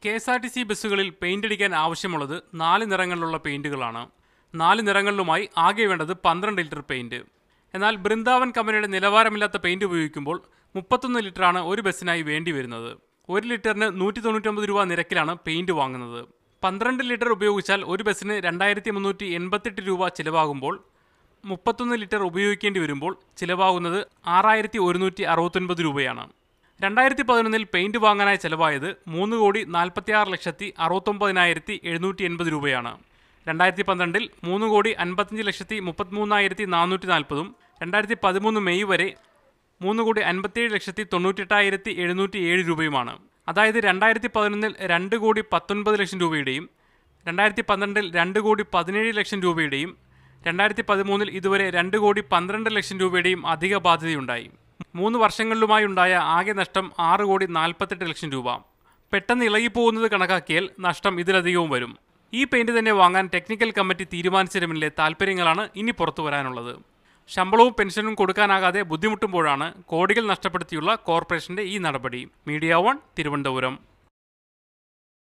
KSRTC ബസ്സുകളിൽ paint അടിക്കാൻ ആവശ്യമുള്ളത് 4 നിറങ്ങളിലുള്ള പെയിന്റുകളാണ്. 4 നിറങ്ങളിലുമായി ആകെ വേണ്ടത് 12 ലിറ്റർ പെയിന്റ്. എന്നാൽ ബൃന്ദാവൻ കമ്പനിയുടെ നിലവാരമില്ലാത്ത പെയിന്റ് ഉപയോഗിക്കുമ്പോൾ 31 ലിറ്ററാണ് ഒരു ബസ്സിനായി വേണ്ടി വരുന്നത്. 1 ലിറ്ററിന് 199 രൂപ നിരക്കിലാണ് പെയിന്റ് വാങ്ങുന്നത്. 12 ലിറ്റർ ഉപയോഗിച്ചാൽ ഒരു ബസ്സിന് 2388 രൂപ ചിലവാകുമ്പോൾ 31 ലിറ്റർ ഉപയോഗിക്കേണ്ടി വരുമ്പോൾ ചിലവാകുന്നത് 6169 രൂപയാണ്. 2011 പെയിന്റ് വാങ്ങാനായി ചെലവായത് 3,46,69,780 രൂപയാണ്. 2012 3,55,33,440 2013 മെയ് വരെ 3,57,98,707 രൂപയുമാണ്. അതായത് 2011 2,19,00,000 രൂപയുടെയും 2012 2,17,00,000 രൂപയുടെയും 2013 ഇതുവരെ 2,12,00,000 രൂപയുടെയും അധിക ബാധ്യതയുണ്ടായി. 3 വർഷങ്ങളിലുമായി ഉണ്ടായ ആകെ നഷ്ടം 6,48,00,000 രൂപ. പെട്ടെന്ന് ഇളകിപ്പോകുന്നത് കണക്കാക്കിയാൽ നഷ്ടം ഇതിലധികവും വരും. ഈ പെയിന്റ് തന്നെ വാങ്ങാൻ ടെക്നിക്കൽ കമ്മിറ്റി തീരുമാനിച്ചതിന് പിന്നിലെ താല്പര്യങ്ങളാണ് ഇനി പുറത്തു വരാനുള്ളത്. ശമ്പളവും പെൻഷനും കൊടുക്കാനാകാതെ ബുദ്ധിമുട്ടുമ്പോഴാണ് കോടികൾ നഷ്ടപ്പെടുത്തിയുള്ള കോർപ്പറേഷന്റെ ഈ നടപടി. മീഡിയ 1 തിരുവനന്തപുരം.